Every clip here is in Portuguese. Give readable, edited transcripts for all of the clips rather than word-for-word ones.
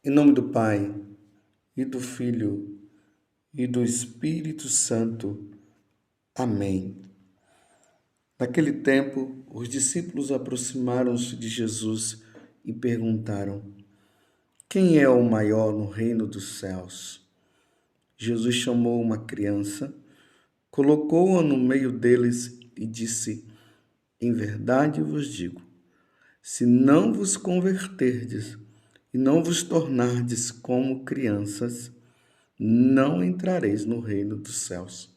Em nome do Pai, e do Filho, e do Espírito Santo. Amém. Naquele tempo, os discípulos aproximaram-se de Jesus e perguntaram: Quem é o maior no reino dos céus? Jesus chamou uma criança, colocou-a no meio deles e disse: Em verdade vos digo, se não vos converterdes e não vos tornardes como crianças, não entrareis no reino dos céus.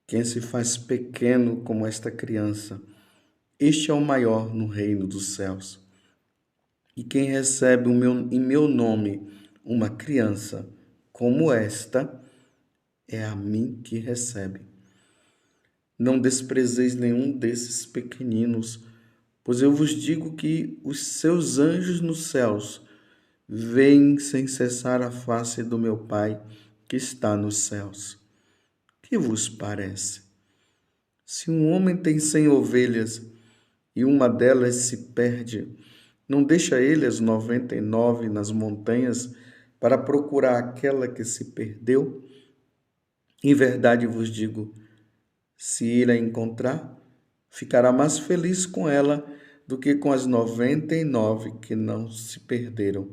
Quem se faz pequeno como esta criança, este é o maior no reino dos céus. E quem recebe em meu nome uma criança como esta, é a mim que recebe. Não desprezeis nenhum desses pequeninos, pois eu vos digo que os seus anjos nos céus veem sem cessar a face do meu Pai que está nos céus. Que vos parece? Se um homem tem 100 ovelhas e uma delas se perde, não deixa ele as 99 nas montanhas para procurar aquela que se perdeu? Em verdade vos digo, se ele a encontrar, ficará mais feliz com ela do que com as 99 que não se perderam.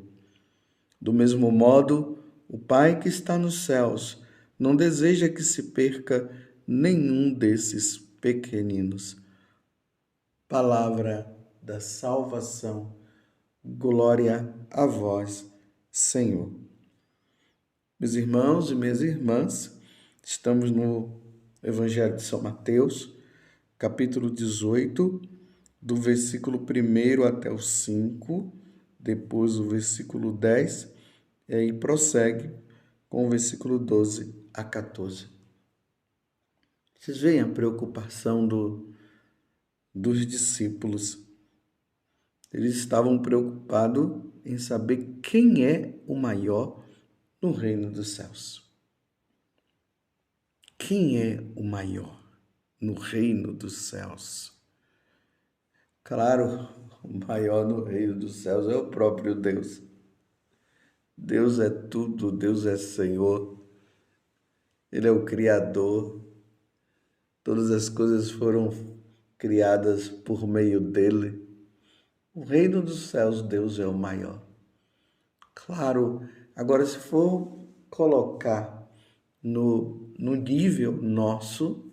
Do mesmo modo, o Pai que está nos céus não deseja que se perca nenhum desses pequeninos. Palavra da salvação. Glória a vós, Senhor. Meus irmãos e minhas irmãs, estamos no Evangelho de São Mateus, capítulo 18, do versículo 1 até o 5, depois o versículo 10, e aí prossegue com o versículo 12 a 14. Vocês veem a preocupação dos discípulos. Eles estavam preocupados em saber quem é o maior no reino dos céus. Quem é o maior no reino dos céus? Claro, o maior no reino dos céus é o próprio Deus. Deus é tudo, Deus é Senhor. Ele é o Criador. Todas as coisas foram criadas por meio dele. O reino dos céus, Deus é o maior. Claro, agora se for colocar no nível nosso,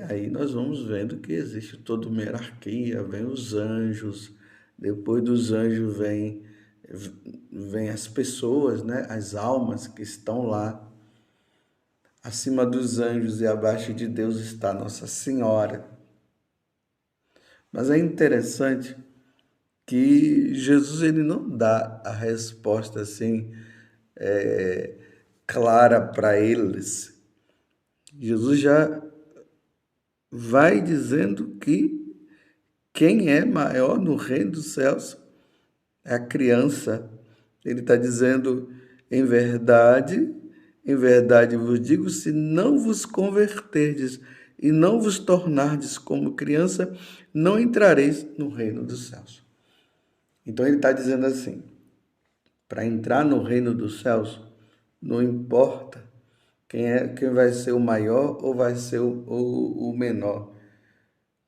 aí nós vamos vendo que existe toda uma hierarquia, vem os anjos, depois dos anjos vem as pessoas, né? As almas que estão lá. Acima dos anjos e abaixo de Deus está Nossa Senhora. Mas é interessante que Jesus ele não dá a resposta assim clara para eles. Jesus já vai dizendo que quem é maior no reino dos céus é a criança. Ele está dizendo, em verdade vos digo, se não vos converterdes e não vos tornardes como criança, não entrareis no reino dos céus. Então ele está dizendo assim, para entrar no reino dos céus, não importa quem vai ser o maior ou vai ser o menor.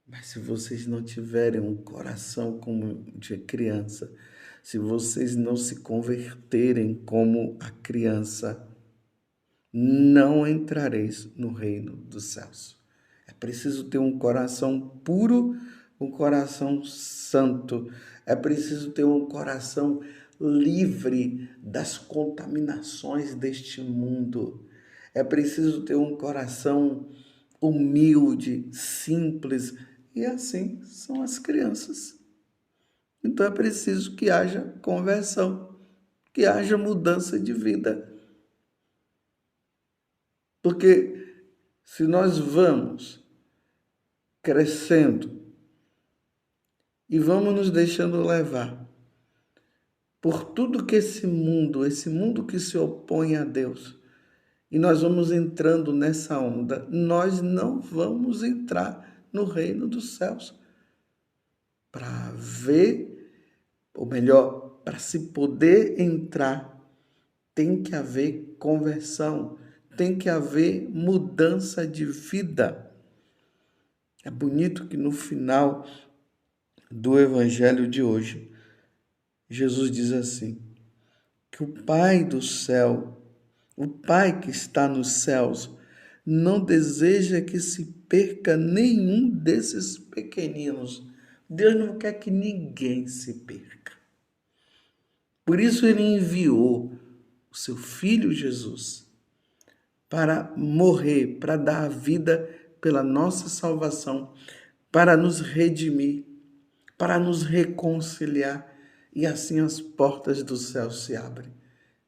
Mas se vocês não tiverem um coração como de criança, se vocês não se converterem como a criança, não entrareis no reino dos céus. É preciso ter um coração puro, um coração santo. É preciso ter um coração livre das contaminações deste mundo. É preciso ter um coração humilde, simples. E assim são as crianças. Então é preciso que haja conversão, que haja mudança de vida. Porque se nós vamos crescendo e vamos nos deixando levar por tudo que esse mundo que se opõe a Deus, e nós vamos entrando nessa onda, nós não vamos entrar no reino dos céus para ver, ou melhor, para se poder entrar, tem que haver conversão, tem que haver mudança de vida. É bonito que no final do evangelho de hoje, Jesus diz assim, que o Pai do céu, o Pai que está nos céus, não deseja que se perca nenhum desses pequeninos. Deus não quer que ninguém se perca. Por isso ele enviou o seu Filho Jesus para morrer, para dar a vida pela nossa salvação, para nos redimir, para nos reconciliar, e assim as portas do céu se abrem.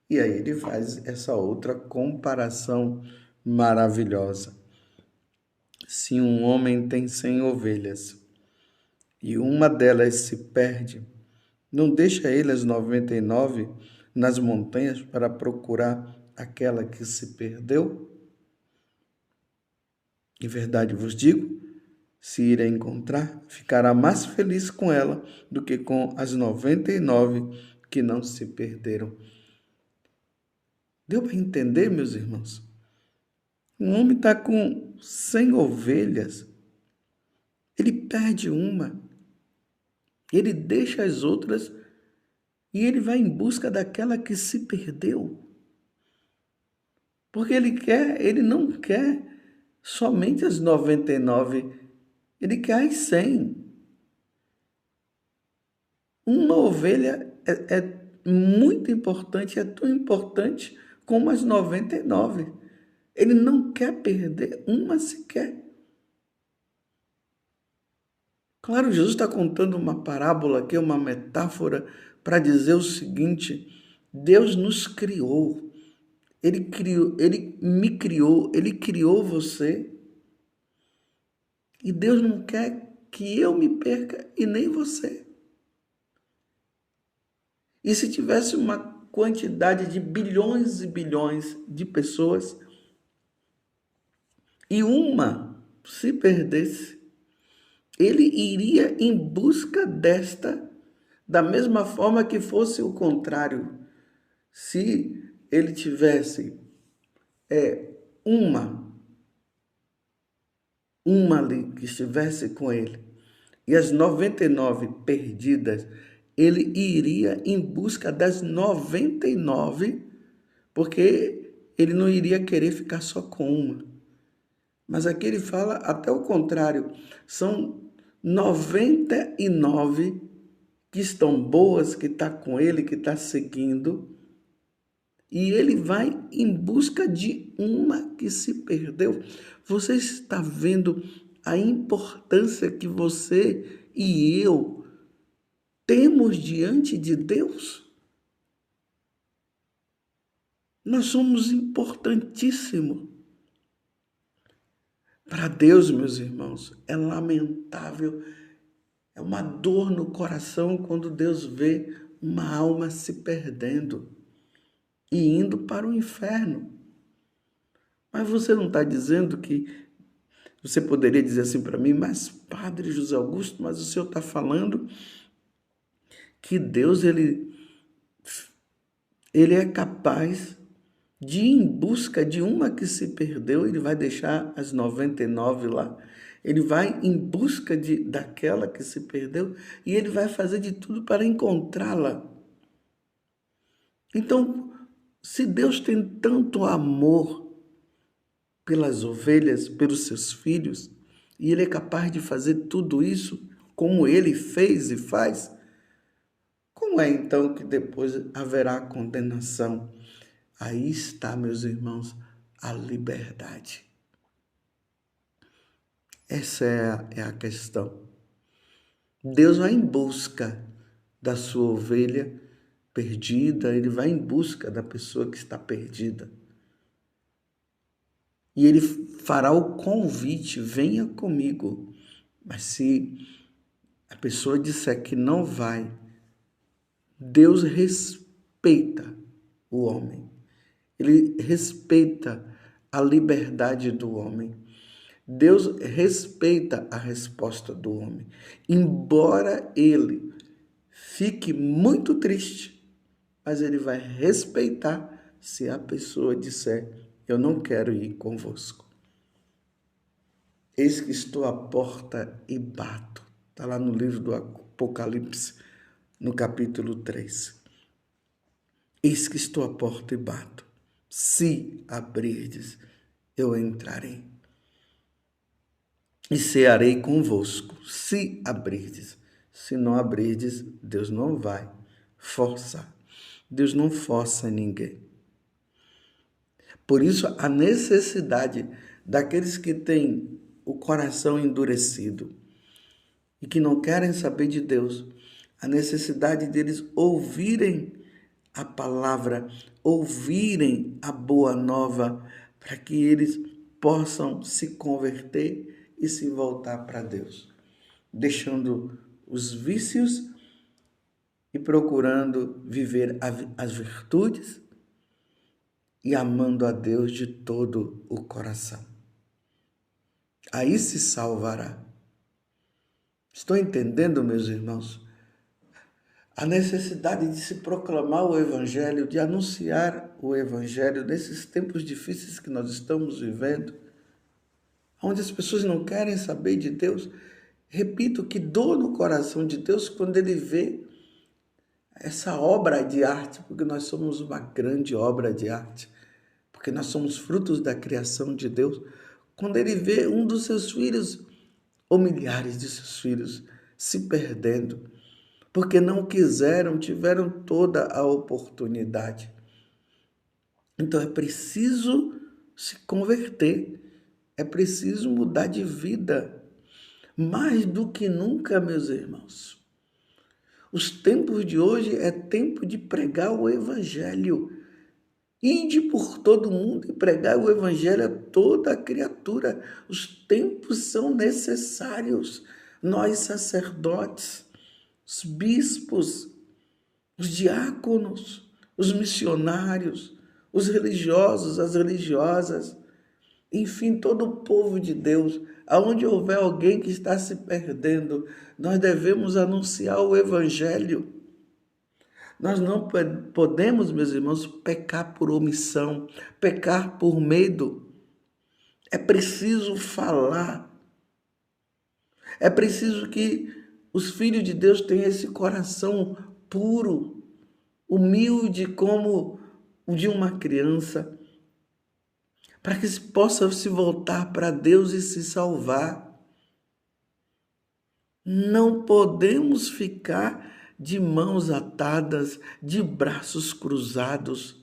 E aí ele faz essa outra comparação maravilhosa. Se um homem tem 100 ovelhas e uma delas se perde, não deixa ele as 99 nas montanhas para procurar aquela que se perdeu? Em verdade vos digo, se ir a encontrar, ficará mais feliz com ela do que com as 99 que não se perderam. Deu para entender, meus irmãos? Um homem está com 100 ovelhas, ele perde uma, ele deixa as outras e ele vai em busca daquela que se perdeu. Porque ele não quer somente as 99, ele quer as 100. Uma ovelha é muito importante, é tão importante como as 99. Ele não quer perder uma sequer. Claro, Jesus está contando uma parábola aqui, uma metáfora, para dizer o seguinte: Deus nos criou. Ele me criou, ele criou você. E Deus não quer que eu me perca e nem você. E se tivesse uma quantidade de bilhões e bilhões de pessoas e uma se perdesse, ele iria em busca desta, da mesma forma que fosse o contrário. Se ele tivesse uma ali que estivesse com ele, e as 99 perdidas, ele iria em busca das 99, porque ele não iria querer ficar só com uma. Mas aqui ele fala até o contrário, são 99 que estão boas, que está com ele, que está seguindo, e ele vai em busca de uma que se perdeu. Você está vendo a importância que você e eu temos diante de Deus? Nós somos importantíssimos. Para Deus, meus irmãos, é lamentável, é uma dor no coração quando Deus vê uma alma se perdendo e indo para o inferno. Mas você não está dizendo que... Você poderia dizer assim para mim, mas Padre José Augusto, mas o senhor está falando que Deus ele é capaz de ir em busca de uma que se perdeu, ele vai deixar as 99 lá, ele vai em busca daquela que se perdeu e ele vai fazer de tudo para encontrá-la. Então, se Deus tem tanto amor pelas ovelhas, pelos seus filhos, e ele é capaz de fazer tudo isso como ele fez e faz, como é então que depois haverá condenação? Aí está, meus irmãos, a liberdade. Essa é a questão. Deus vai em busca da sua ovelha perdida, ele vai em busca da pessoa que está perdida. E ele fará o convite, venha comigo. Mas se a pessoa disser que não vai, Deus respeita o homem. Ele respeita a liberdade do homem. Deus respeita a resposta do homem. Embora ele fique muito triste, mas ele vai respeitar se a pessoa disser: eu não quero ir convosco. Eis que estou à porta e bato. Está lá no livro do Apocalipse, no capítulo 3. Eis que estou à porta e bato. Se abrirdes, eu entrarei e cearei convosco, se abrirdes. Se não abrirdes, Deus não vai forçar. Deus não força ninguém. Por isso, a necessidade daqueles que têm o coração endurecido e que não querem saber de Deus, a necessidade deles ouvirem a palavra, ouvirem a boa nova, para que eles possam se converter e se voltar para Deus, deixando os vícios e procurando viver as virtudes e amando a Deus de todo o coração. Aí se salvará. Estou entendendo, meus irmãos? A necessidade de se proclamar o Evangelho, de anunciar o Evangelho nesses tempos difíceis que nós estamos vivendo, onde as pessoas não querem saber de Deus. Repito, que dor no coração de Deus quando ele vê essa obra de arte, porque nós somos uma grande obra de arte, porque nós somos frutos da criação de Deus, quando ele vê um dos seus filhos, ou milhares de seus filhos, se perdendo, porque não quiseram, tiveram toda a oportunidade. Então é preciso se converter, é preciso mudar de vida, mais do que nunca, meus irmãos. Os tempos de hoje é tempo de pregar o Evangelho. Ide por todo mundo e pregar o Evangelho a toda a criatura. Os tempos são necessários. Nós, sacerdotes, os bispos, os diáconos, os missionários, os religiosos, as religiosas, enfim, todo o povo de Deus, aonde houver alguém que está se perdendo, nós devemos anunciar o Evangelho. Nós não podemos, meus irmãos, pecar por omissão, pecar por medo. É preciso falar. É preciso que os filhos de Deus tenham esse coração puro, humilde como o de uma criança, para que se possa se voltar para Deus e se salvar. Não podemos ficar de mãos atadas, de braços cruzados.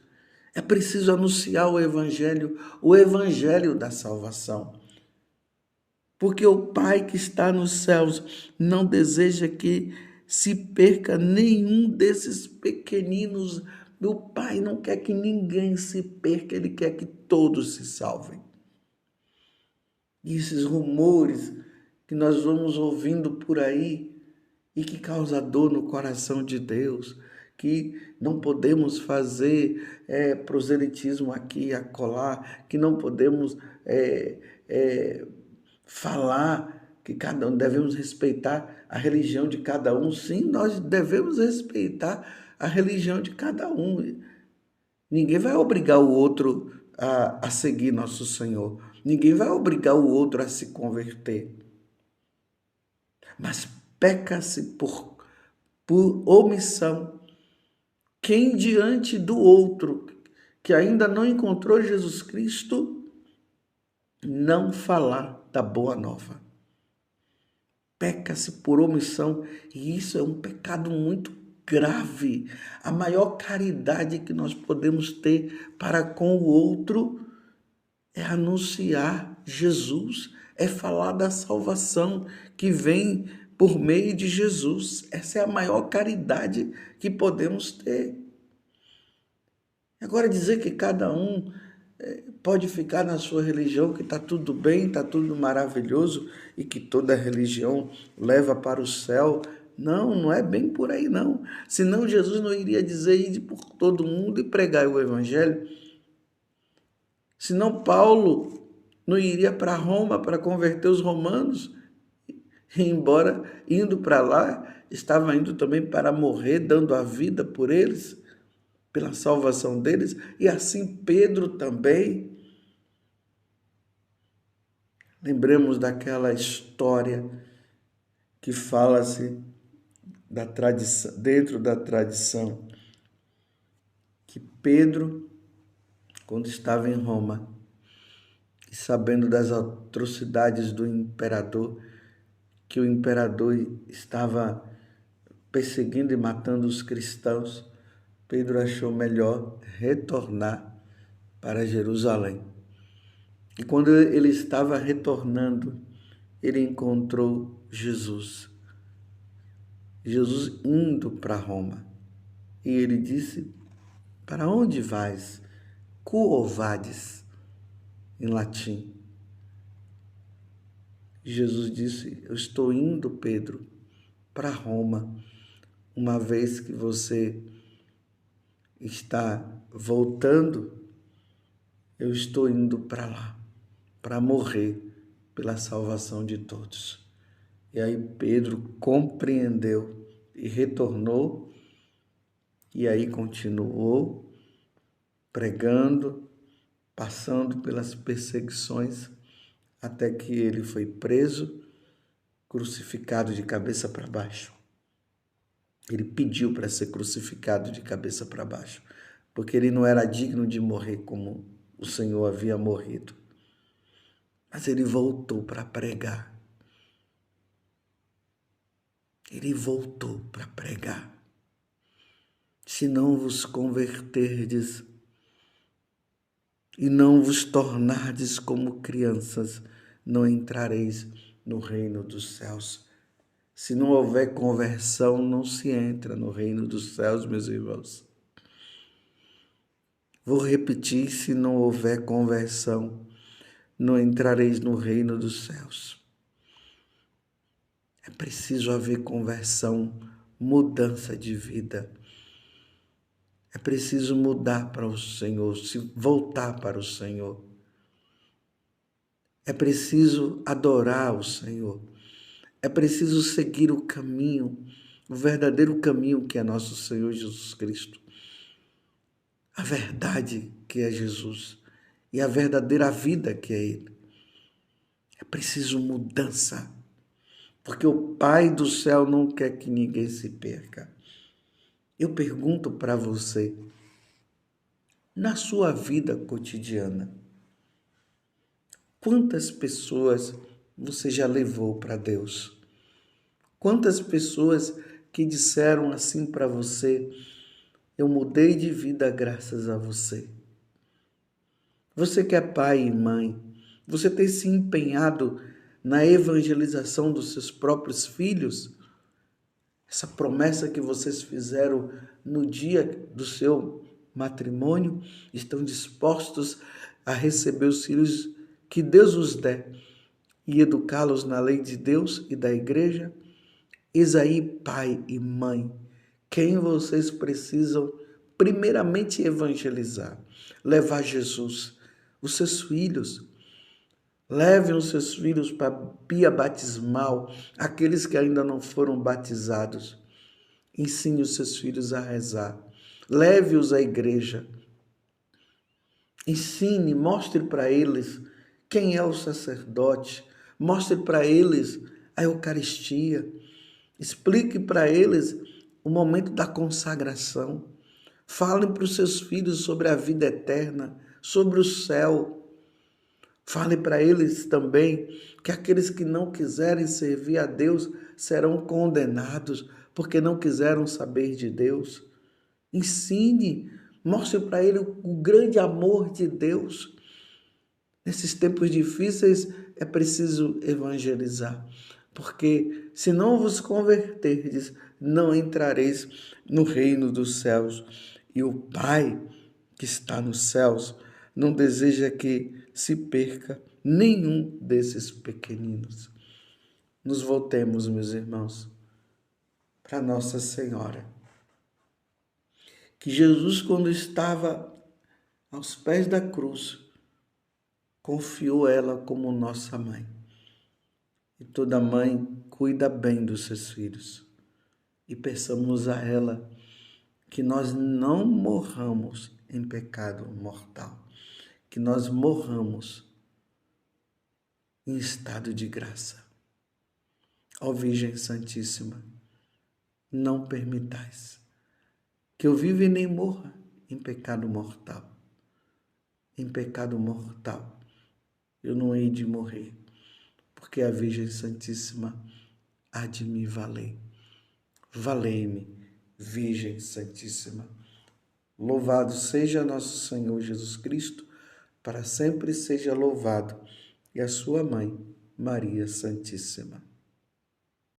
É preciso anunciar o Evangelho da salvação. Porque o Pai que está nos céus não deseja que se perca nenhum desses pequeninos. O Pai não quer que ninguém se perca, Ele quer que todos se salvem. E esses rumores que nós vamos ouvindo por aí e que causa dor no coração de Deus, que não podemos fazer proselitismo aqui e acolá, que não podemos falar que cada um devemos respeitar a religião de cada um. Sim, nós devemos respeitar a religião de cada um. Ninguém vai obrigar o outro a seguir nosso Senhor. Ninguém vai obrigar o outro a se converter. Mas peca-se por omissão quem diante do outro, que ainda não encontrou Jesus Cristo, não falar da boa nova. Peca-se por omissão, e isso é um pecado muito grave. A maior caridade que nós podemos ter para com o outro é anunciar Jesus, é falar da salvação que vem por meio de Jesus. Essa é a maior caridade que podemos ter. Agora, dizer que cada um pode ficar na sua religião, que está tudo bem, está tudo maravilhoso e que toda religião leva para o céu. Não, não é bem por aí não. Senão Jesus não iria dizer ide por todo mundo e pregar o Evangelho. Senão Paulo não iria para Roma para converter os romanos, embora indo para lá estava indo também para morrer, dando a vida por eles, pela salvação deles, e assim Pedro também. Lembremos daquela história que fala-se da tradição, dentro da tradição, que Pedro, quando estava em Roma, e sabendo das atrocidades do imperador, que o imperador estava perseguindo e matando os cristãos, Pedro achou melhor retornar para Jerusalém. E quando ele estava retornando, ele encontrou Jesus. Jesus indo para Roma. E ele disse: para onde vais? Quo vadis? Em latim. Jesus disse: eu estou indo, Pedro, para Roma, uma vez que você está voltando, eu estou indo para lá, para morrer pela salvação de todos. E aí Pedro compreendeu e retornou, e aí continuou pregando, passando pelas perseguições, até que ele foi preso, crucificado de cabeça para baixo. Ele pediu para ser crucificado de cabeça para baixo, porque ele não era digno de morrer como o Senhor havia morrido. Mas ele voltou para pregar. Ele voltou para pregar. Se não vos converterdes e não vos tornardes como crianças, não entrareis no reino dos céus. Se não houver conversão, não se entra no reino dos céus, meus irmãos. Vou repetir: se não houver conversão, não entrareis no reino dos céus. É preciso haver conversão, mudança de vida. É preciso mudar para o Senhor, se voltar para o Senhor. É preciso adorar o Senhor. É preciso seguir o caminho, o verdadeiro caminho que é nosso Senhor Jesus Cristo. A verdade que é Jesus e a verdadeira vida que é Ele. É preciso mudança, porque o Pai do céu não quer que ninguém se perca. Eu pergunto para você, na sua vida cotidiana, quantas pessoas você já levou para Deus? Quantas pessoas que disseram assim para você: eu mudei de vida graças a você? Você que é pai e mãe, você tem se empenhado na evangelização dos seus próprios filhos? Essa promessa que vocês fizeram no dia do seu matrimônio, estão dispostos a receber os filhos que Deus os der e educá-los na lei de Deus e da igreja? Eis aí, pai e mãe, quem vocês precisam primeiramente evangelizar, levar Jesus, os seus filhos. Levem os seus filhos para a pia batismal, aqueles que ainda não foram batizados. Ensine os seus filhos a rezar. Leve-os à igreja. Ensine, mostre para eles quem é o sacerdote. Mostre para eles a Eucaristia. Explique para eles o momento da consagração. Falem para os seus filhos sobre a vida eterna, sobre o céu. Fale para eles também que aqueles que não quiserem servir a Deus serão condenados porque não quiseram saber de Deus. Ensine, mostre para ele o grande amor de Deus. Nesses tempos difíceis é preciso evangelizar, porque se não vos converterdes, não entrareis no reino dos céus. E o Pai que está nos céus não deseja que se perca nenhum desses pequeninos. Nos voltemos, meus irmãos, para Nossa Senhora. Que Jesus, quando estava aos pés da cruz, confiou ela como nossa mãe. E toda mãe cuida bem dos seus filhos. e peçamos a ela que nós não morramos em pecado mortal, que nós morramos em estado de graça. Ó Virgem Santíssima, não permitais que eu viva e nem morra em pecado mortal. Em pecado mortal eu não hei de morrer, porque a Virgem Santíssima há de me valer. Valei-me, Virgem Santíssima. Louvado seja nosso Senhor Jesus Cristo, para sempre seja louvado, e a sua mãe, Maria Santíssima.